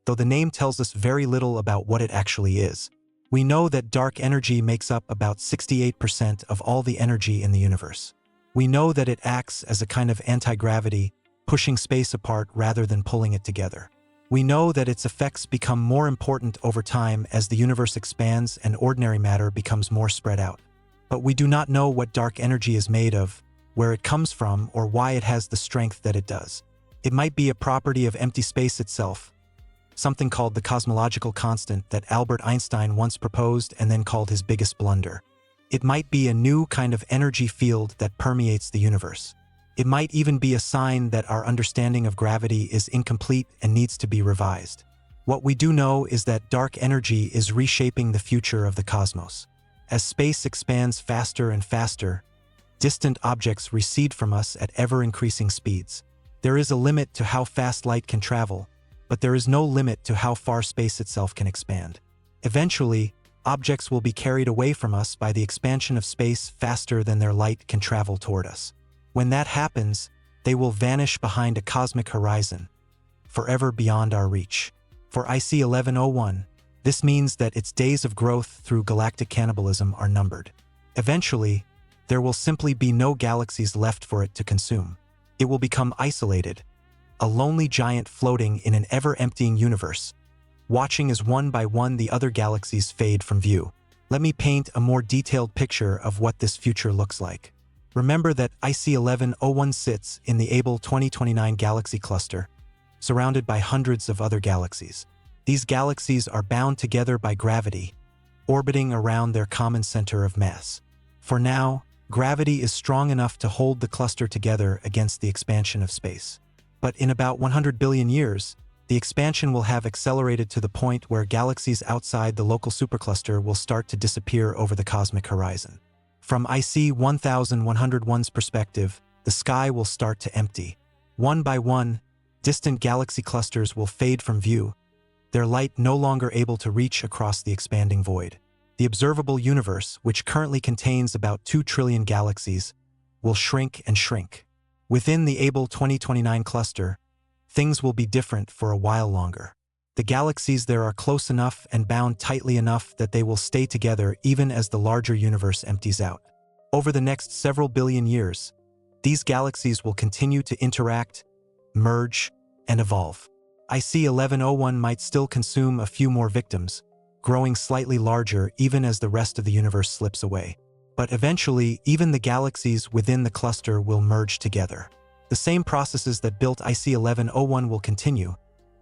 though the name tells us very little about what it actually is. We know that dark energy makes up about 68% of all the energy in the universe. We know that it acts as a kind of anti-gravity, pushing space apart rather than pulling it together. We know that its effects become more important over time as the universe expands and ordinary matter becomes more spread out. But we do not know what dark energy is made of, where it comes from, or why it has the strength that it does. It might be a property of empty space itself, something called the cosmological constant that Albert Einstein once proposed and then called his biggest blunder. It might be a new kind of energy field that permeates the universe. It might even be a sign that our understanding of gravity is incomplete and needs to be revised. What we do know is that dark energy is reshaping the future of the cosmos. As space expands faster and faster, distant objects recede from us at ever-increasing speeds. There is a limit to how fast light can travel, but there is no limit to how far space itself can expand. Eventually, objects will be carried away from us by the expansion of space faster than their light can travel toward us. When that happens, they will vanish behind a cosmic horizon, forever beyond our reach. For IC 1101, this means that its days of growth through galactic cannibalism are numbered. Eventually, there will simply be no galaxies left for it to consume. It will become isolated, a lonely giant floating in an ever-emptying universe, watching as one by one the other galaxies fade from view. Let me paint a more detailed picture of what this future looks like. Remember that IC 1101 sits in the Abell 2029 galaxy cluster, surrounded by hundreds of other galaxies. These galaxies are bound together by gravity, orbiting around their common center of mass. For now, gravity is strong enough to hold the cluster together against the expansion of space. But in about 100 billion years, the expansion will have accelerated to the point where galaxies outside the local supercluster will start to disappear over the cosmic horizon. From IC 1101's perspective, the sky will start to empty. One by one, distant galaxy clusters will fade from view, their light no longer able to reach across the expanding void. The observable universe, which currently contains about 2 trillion galaxies, will shrink and shrink. Within the Abell 2029 cluster, things will be different for a while longer. The galaxies there are close enough and bound tightly enough that they will stay together even as the larger universe empties out. Over the next several billion years, these galaxies will continue to interact, merge, and evolve. IC 1101 might still consume a few more victims, growing slightly larger even as the rest of the universe slips away. But eventually, even the galaxies within the cluster will merge together. The same processes that built IC 1101 will continue,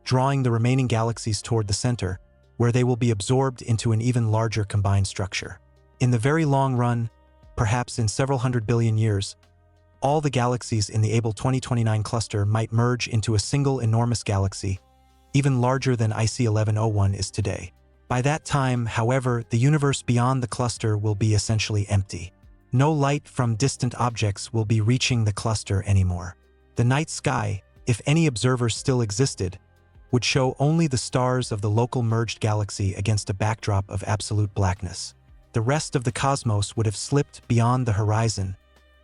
drawing the remaining galaxies toward the center, where they will be absorbed into an even larger combined structure. In the very long run, perhaps in several hundred billion years, all the galaxies in the Able 2029 cluster might merge into a single enormous galaxy, even larger than IC 1101 is today. By that time, however, the universe beyond the cluster will be essentially empty. No light from distant objects will be reaching the cluster anymore. The night sky, if any observers still existed, would show only the stars of the local merged galaxy against a backdrop of absolute blackness. The rest of the cosmos would have slipped beyond the horizon,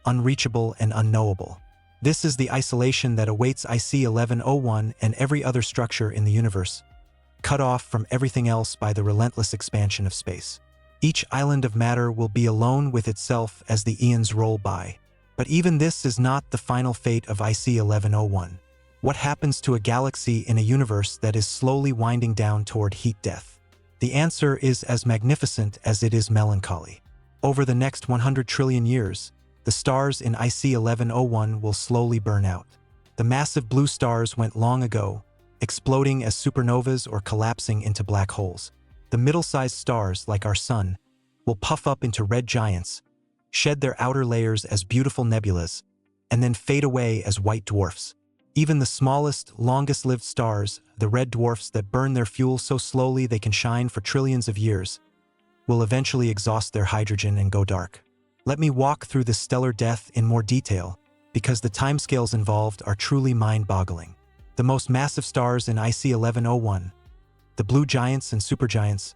unreachable and unknowable. This is the isolation that awaits IC 1101 and every other structure in the universe, cut off from everything else by the relentless expansion of space. Each island of matter will be alone with itself as the eons roll by. But even this is not the final fate of IC 1101. What happens to a galaxy in a universe that is slowly winding down toward heat death? The answer is as magnificent as it is melancholy. Over the next 100 trillion years, the stars in IC 1101 will slowly burn out. The massive blue stars went long ago, exploding as supernovas or collapsing into black holes. The middle-sized stars, like our Sun, will puff up into red giants, shed their outer layers as beautiful nebulas, and then fade away as white dwarfs. Even the smallest, longest-lived stars, the red dwarfs that burn their fuel so slowly they can shine for trillions of years, will eventually exhaust their hydrogen and go dark. Let me walk through this stellar death in more detail, because the timescales involved are truly mind-boggling. The most massive stars in IC 1101, the blue giants and supergiants,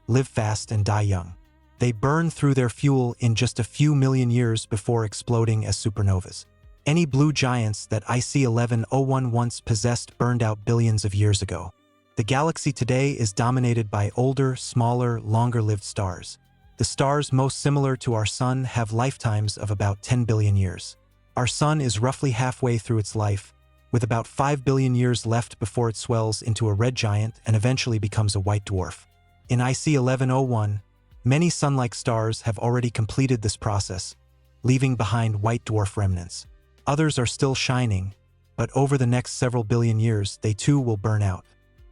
live fast and die young. They burn through their fuel in just a few million years before exploding as supernovas. Any blue giants that IC 1101 once possessed burned out billions of years ago. The galaxy today is dominated by older, smaller, longer-lived stars. The stars most similar to our Sun have lifetimes of about 10 billion years. Our Sun is roughly halfway through its life, with about 5 billion years left before it swells into a red giant and eventually becomes a white dwarf. In IC 1101, many Sun-like stars have already completed this process, leaving behind white dwarf remnants. Others are still shining, but over the next several billion years, they too will burn out.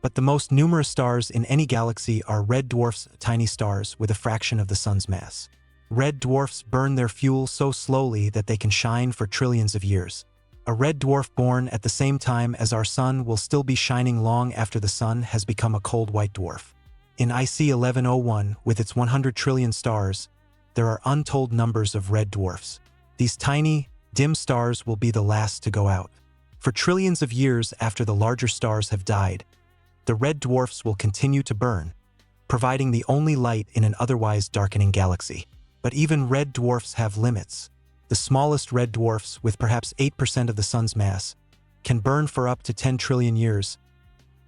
But the most numerous stars in any galaxy are red dwarfs, tiny stars with a fraction of the Sun's mass. Red dwarfs burn their fuel so slowly that they can shine for trillions of years. A red dwarf born at the same time as our Sun will still be shining long after the Sun has become a cold white dwarf. In IC 1101, with its 100 trillion stars, there are untold numbers of red dwarfs. These tiny, dim stars will be the last to go out. For trillions of years after the larger stars have died, the red dwarfs will continue to burn, providing the only light in an otherwise darkening galaxy. But even red dwarfs have limits. The smallest red dwarfs, with perhaps 8% of the Sun's mass, can burn for up to 10 trillion years.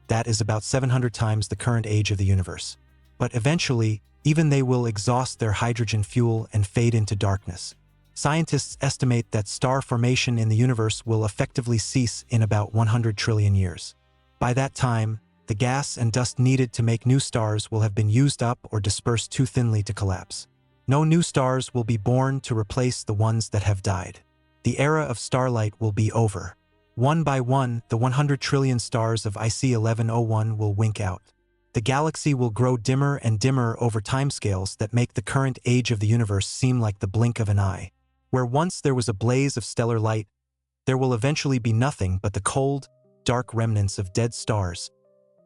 That is about 700 times the current age of the universe. But eventually, even they will exhaust their hydrogen fuel and fade into darkness. Scientists estimate that star formation in the universe will effectively cease in about 100 trillion years. By that time, the gas and dust needed to make new stars will have been used up or dispersed too thinly to collapse. No new stars will be born to replace the ones that have died. The era of starlight will be over. One by one, the 100 trillion stars of IC 1101 will wink out. The galaxy will grow dimmer and dimmer over timescales that make the current age of the universe seem like the blink of an eye. Where once there was a blaze of stellar light, there will eventually be nothing but the cold, dark remnants of dead stars,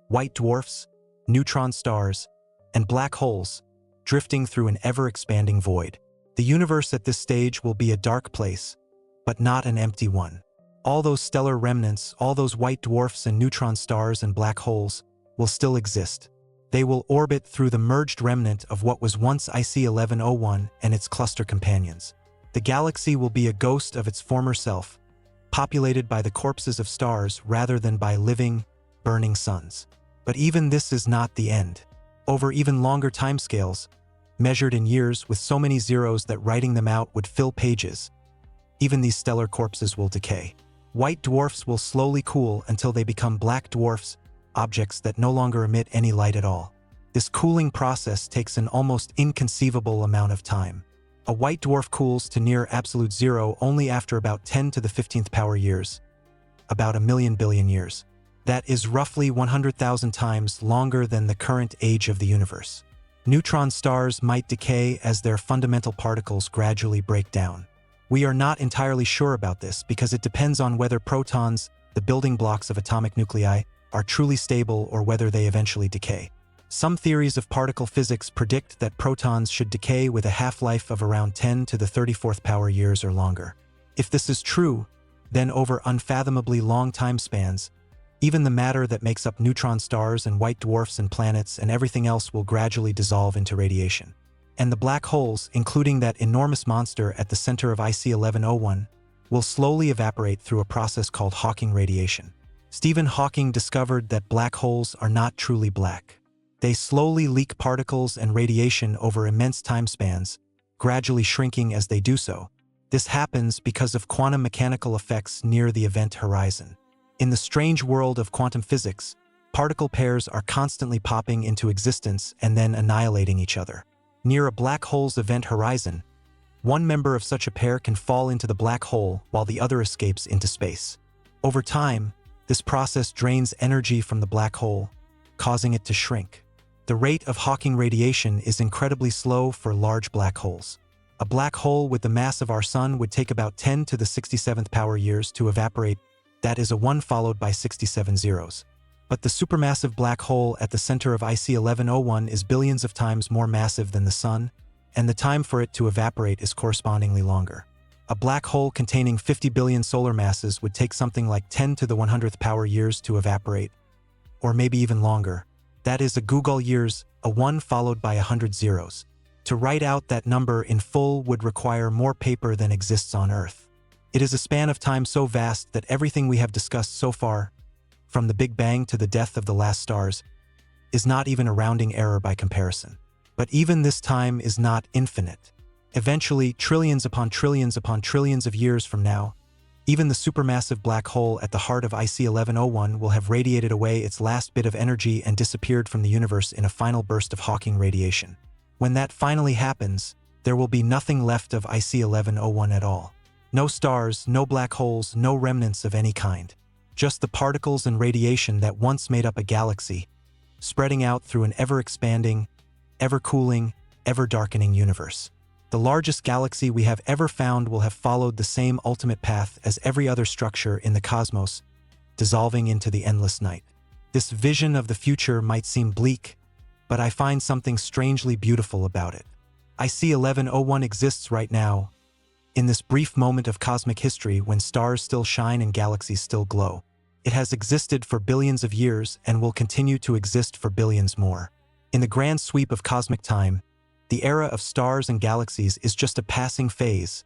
white dwarfs, neutron stars, and black holes, drifting through an ever-expanding void. The universe at this stage will be a dark place, but not an empty one. All those stellar remnants, all those white dwarfs and neutron stars and black holes, will still exist. They will orbit through the merged remnant of what was once IC 1101 and its cluster companions. The galaxy will be a ghost of its former self, populated by the corpses of stars rather than by living, burning suns. But even this is not the end. Over even longer timescales, measured in years with so many zeros that writing them out would fill pages, even these stellar corpses will decay. White dwarfs will slowly cool until they become black dwarfs, objects that no longer emit any light at all. This cooling process takes an almost inconceivable amount of time. A white dwarf cools to near absolute zero only after about 10 to the 15th power years, about 1,000,000 billion years. That is roughly 100,000 times longer than the current age of the universe. Neutron stars might decay as their fundamental particles gradually break down. We are not entirely sure about this because it depends on whether protons, the building blocks of atomic nuclei, are truly stable or whether they eventually decay. Some theories of particle physics predict that protons should decay with a half-life of around 10 to the 34th power years or longer. If this is true, then over unfathomably long time spans, even the matter that makes up neutron stars and white dwarfs and planets and everything else will gradually dissolve into radiation. And the black holes, including that enormous monster at the center of IC 1101, will slowly evaporate through a process called Hawking radiation. Stephen Hawking discovered that black holes are not truly black. They slowly leak particles and radiation over immense time spans, gradually shrinking as they do so. This happens because of quantum mechanical effects near the event horizon. In the strange world of quantum physics, particle pairs are constantly popping into existence and then annihilating each other. Near a black hole's event horizon, one member of such a pair can fall into the black hole while the other escapes into space. Over time, this process drains energy from the black hole, causing it to shrink. The rate of Hawking radiation is incredibly slow for large black holes. A black hole with the mass of our Sun would take about 10 to the 67th power years to evaporate. That is a 1 followed by 67 zeros. But the supermassive black hole at the center of IC 1101 is billions of times more massive than the Sun, and the time for it to evaporate is correspondingly longer. A black hole containing 50 billion solar masses would take something like 10 to the 100th power years to evaporate, or maybe even longer. That is a googol years, a 1 followed by 100 zeros. To write out that number in full would require more paper than exists on Earth. It is a span of time so vast that everything we have discussed so far, from the Big Bang to the death of the last stars, is not even a rounding error by comparison. But even this time is not infinite. Eventually, trillions upon trillions upon trillions of years from now, even the supermassive black hole at the heart of IC 1101 will have radiated away its last bit of energy and disappeared from the universe in a final burst of Hawking radiation. When that finally happens, there will be nothing left of IC 1101 at all. No stars, no black holes, no remnants of any kind. Just the particles and radiation that once made up a galaxy, spreading out through an ever-expanding, ever-cooling, ever-darkening universe. The largest galaxy we have ever found will have followed the same ultimate path as every other structure in the cosmos, dissolving into the endless night. This vision of the future might seem bleak, but I find something strangely beautiful about it. IC 1101 exists right now, in this brief moment of cosmic history when stars still shine and galaxies still glow. It has existed for billions of years and will continue to exist for billions more. In the grand sweep of cosmic time, the era of stars and galaxies is just a passing phase,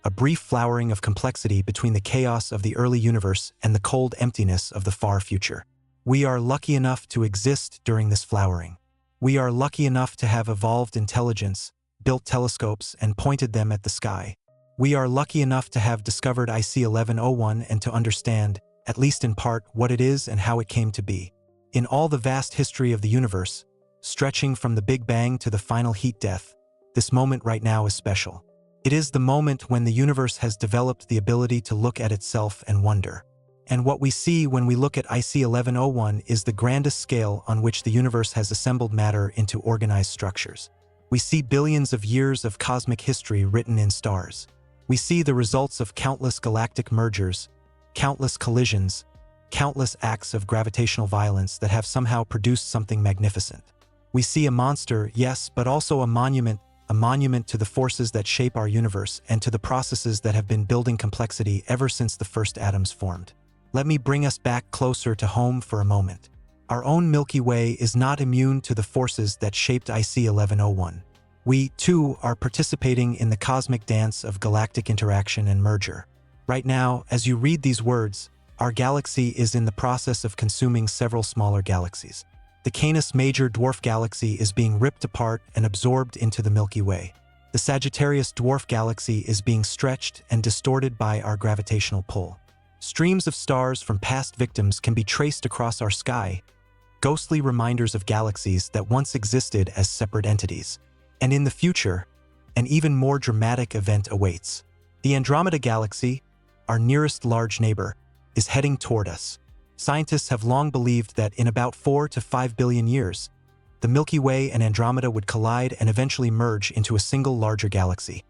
a brief flowering of complexity between the chaos of the early universe and the cold emptiness of the far future. We are lucky enough to exist during this flowering. We are lucky enough to have evolved intelligence, built telescopes, and pointed them at the sky. We are lucky enough to have discovered IC 1101 and to understand, at least in part, what it is and how it came to be. In all the vast history of the universe, stretching from the Big Bang to the final heat death, this moment right now is special. It is the moment when the universe has developed the ability to look at itself and wonder. And what we see when we look at IC 1101 is the grandest scale on which the universe has assembled matter into organized structures. We see billions of years of cosmic history written in stars. We see the results of countless galactic mergers, countless collisions, countless acts of gravitational violence that have somehow produced something magnificent. We see a monster, yes, but also a monument to the forces that shape our universe and to the processes that have been building complexity ever since the first atoms formed. Let me bring us back closer to home for a moment. Our own Milky Way is not immune to the forces that shaped IC 1101. We, too, are participating in the cosmic dance of galactic interaction and merger. Right now, as you read these words, our galaxy is in the process of consuming several smaller galaxies. The Canis Major dwarf galaxy is being ripped apart and absorbed into the Milky Way. The Sagittarius dwarf galaxy is being stretched and distorted by our gravitational pull. Streams of stars from past victims can be traced across our sky, ghostly reminders of galaxies that once existed as separate entities. And in the future, an even more dramatic event awaits. The Andromeda Galaxy, our nearest large neighbor, is heading toward us. Scientists have long believed that in about 4 to 5 billion years, the Milky Way and Andromeda would collide and eventually merge into a single larger galaxy,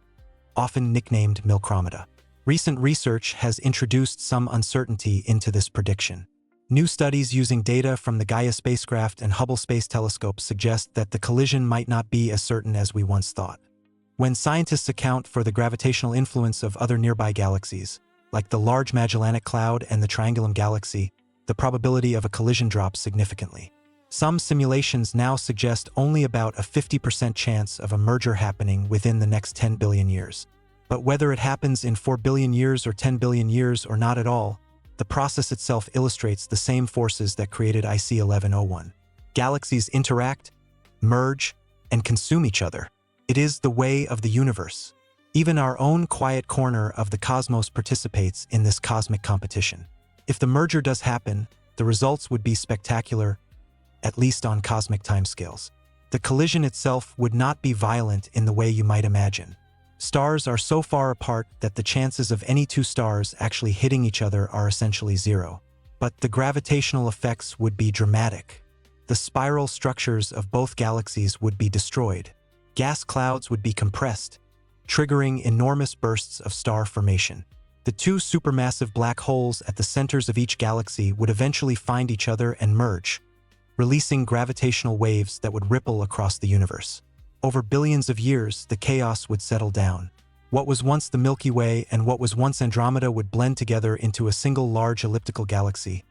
often nicknamed Milcromeda. Recent research has introduced some uncertainty into this prediction. New studies using data from the Gaia spacecraft and Hubble Space Telescope suggest that the collision might not be as certain as we once thought. When scientists account for the gravitational influence of other nearby galaxies, like the Large Magellanic Cloud and the Triangulum Galaxy, the probability of a collision drops significantly. Some simulations now suggest only about a 50% chance of a merger happening within the next 10 billion years. But whether it happens in 4 billion years or 10 billion years or not at all, the process itself illustrates the same forces that created IC 1101. Galaxies interact, merge, and consume each other. It is the way of the universe. Even our own quiet corner of the cosmos participates in this cosmic competition. If the merger does happen, the results would be spectacular, at least on cosmic timescales. The collision itself would not be violent in the way you might imagine. Stars are so far apart that the chances of any two stars actually hitting each other are essentially zero. But the gravitational effects would be dramatic. The spiral structures of both galaxies would be destroyed. Gas clouds would be compressed, triggering enormous bursts of star formation. The two supermassive black holes at the centers of each galaxy would eventually find each other and merge, releasing gravitational waves that would ripple across the universe. Over billions of years, the chaos would settle down. What was once the Milky Way and what was once Andromeda would blend together into a single large elliptical galaxy,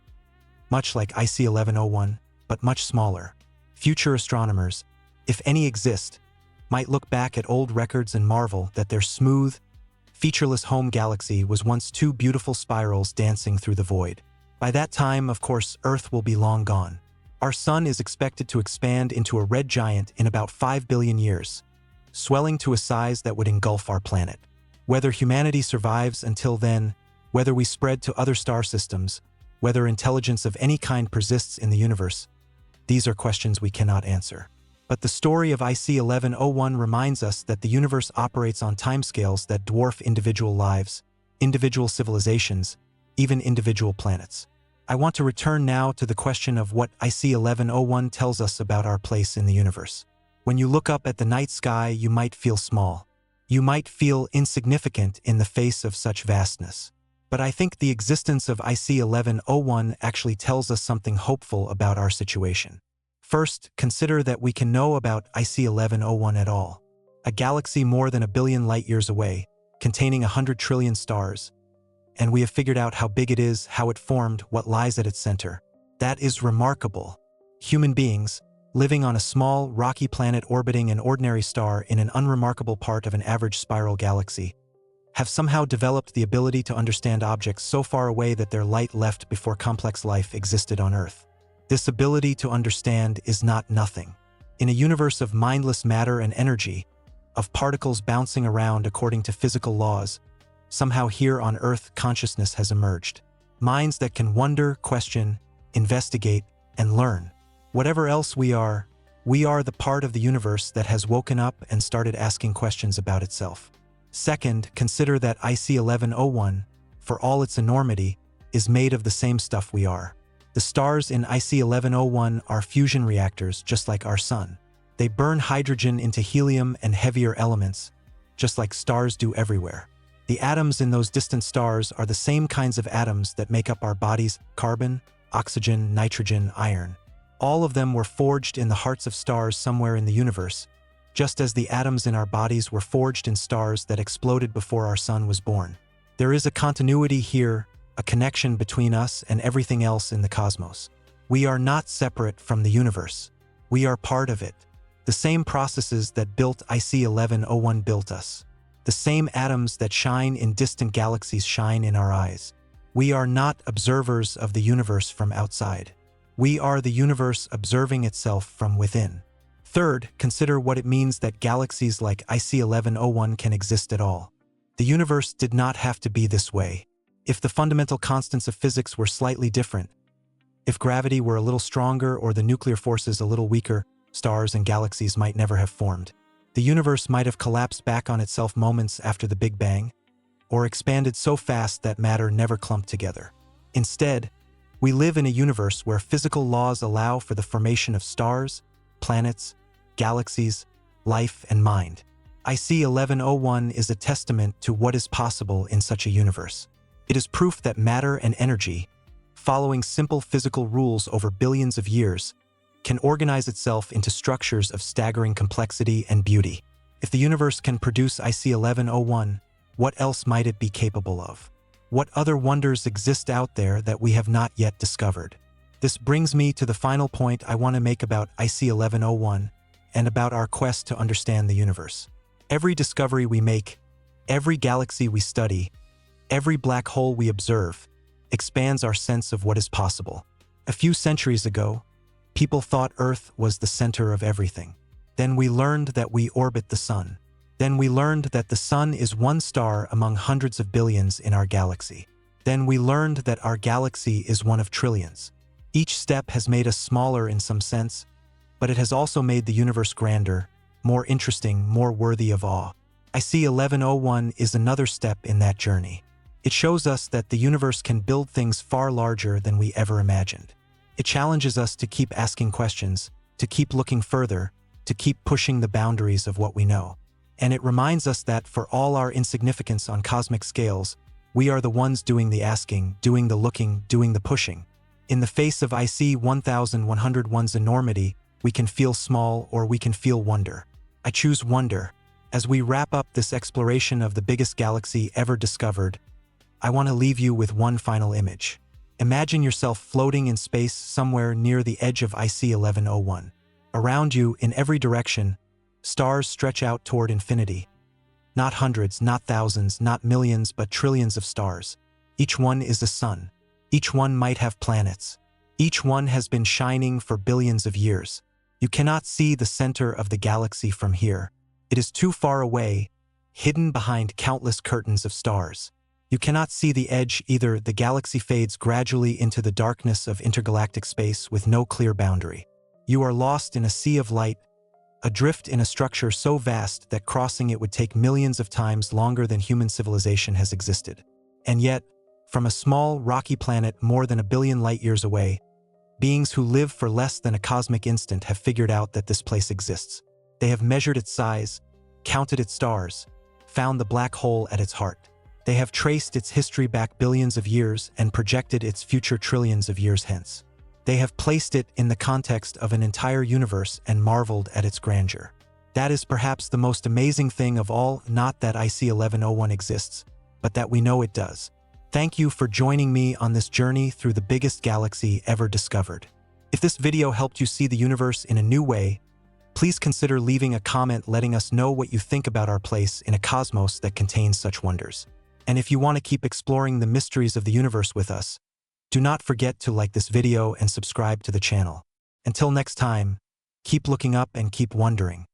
much like IC 1101, but much smaller. Future astronomers, if any exist, might look back at old records and marvel that their smooth, featureless home galaxy was once two beautiful spirals dancing through the void. By that time, of course, Earth will be long gone. Our sun is expected to expand into a red giant in about 5 billion years, swelling to a size that would engulf our planet. Whether humanity survives until then, whether we spread to other star systems, whether intelligence of any kind persists in the universe, these are questions we cannot answer. But the story of IC 1101 reminds us that the universe operates on timescales that dwarf individual lives, individual civilizations, even individual planets. I want to return now to the question of what IC 1101 tells us about our place in the universe. When you look up at the night sky, you might feel small. You might feel insignificant in the face of such vastness. But I think the existence of IC 1101 actually tells us something hopeful about our situation. First, consider that we can know about IC 1101 at all. A galaxy more than 1 billion light-years away, containing 100 trillion stars. And we have figured out how big it is, how it formed, what lies at its center. That is remarkable. Human beings, living on a small, rocky planet orbiting an ordinary star in an unremarkable part of an average spiral galaxy, have somehow developed the ability to understand objects so far away that their light left before complex life existed on Earth. This ability to understand is not nothing. In a universe of mindless matter and energy, of particles bouncing around according to physical laws, somehow here on Earth consciousness has emerged. Minds that can wonder, question, investigate, and learn. Whatever else we are the part of the universe that has woken up and started asking questions about itself. Second, consider that IC 1101, for all its enormity, is made of the same stuff we are. The stars in IC 1101 are fusion reactors just like our sun. They burn hydrogen into helium and heavier elements, just like stars do everywhere. The atoms in those distant stars are the same kinds of atoms that make up our bodies: carbon, oxygen, nitrogen, iron. All of them were forged in the hearts of stars somewhere in the universe, just as the atoms in our bodies were forged in stars that exploded before our sun was born. There is a continuity here, a connection between us and everything else in the cosmos. We are not separate from the universe. We are part of it. The same processes that built IC 1101 built us. The same atoms that shine in distant galaxies shine in our eyes. We are not observers of the universe from outside. We are the universe observing itself from within. Third, consider what it means that galaxies like IC 1101 can exist at all. The universe did not have to be this way. If the fundamental constants of physics were slightly different, if gravity were a little stronger or the nuclear forces a little weaker, stars and galaxies might never have formed. The universe might have collapsed back on itself moments after the Big Bang, or expanded so fast that matter never clumped together. Instead, we live in a universe where physical laws allow for the formation of stars, planets, galaxies, life, and mind. IC 1101 is a testament to what is possible in such a universe. It is proof that matter and energy, following simple physical rules over billions of years, can organize itself into structures of staggering complexity and beauty. If the universe can produce IC 1101, what else might it be capable of? What other wonders exist out there that we have not yet discovered? This brings me to the final point I want to make about IC 1101 and about our quest to understand the universe. Every discovery we make, every galaxy we study, every black hole we observe, expands our sense of what is possible. A few centuries ago, people thought Earth was the center of everything. Then we learned that we orbit the sun. Then we learned that the sun is one star among hundreds of billions in our galaxy. Then we learned that our galaxy is one of trillions. Each step has made us smaller in some sense, but it has also made the universe grander, more interesting, more worthy of awe. IC 1101 is another step in that journey. It shows us that the universe can build things far larger than we ever imagined. It challenges us to keep asking questions, to keep looking further, to keep pushing the boundaries of what we know. And it reminds us that for all our insignificance on cosmic scales, we are the ones doing the asking, doing the looking, doing the pushing. In the face of IC 1101's enormity, we can feel small or we can feel wonder. I choose wonder. As we wrap up this exploration of the biggest galaxy ever discovered, I want to leave you with one final image. Imagine yourself floating in space somewhere near the edge of IC 1101. Around you, in every direction, stars stretch out toward infinity. Not hundreds, not thousands, not millions, but trillions of stars. Each one is a sun. Each one might have planets. Each one has been shining for billions of years. You cannot see the center of the galaxy from here. It is too far away, hidden behind countless curtains of stars. You cannot see the edge either. The galaxy fades gradually into the darkness of intergalactic space with no clear boundary. You are lost in a sea of light, adrift in a structure so vast that crossing it would take millions of times longer than human civilization has existed. And yet, from a small, rocky planet more than 1 billion light-years away, beings who live for less than a cosmic instant have figured out that this place exists. They have measured its size, counted its stars, found the black hole at its heart. They have traced its history back billions of years and projected its future trillions of years hence. They have placed it in the context of an entire universe and marveled at its grandeur. That is perhaps the most amazing thing of all, not that IC 1101 exists, but that we know it does. Thank you for joining me on this journey through the biggest galaxy ever discovered. If this video helped you see the universe in a new way, please consider leaving a comment letting us know what you think about our place in a cosmos that contains such wonders. And if you want to keep exploring the mysteries of the universe with us, do not forget to like this video and subscribe to the channel. Until next time, keep looking up and keep wondering.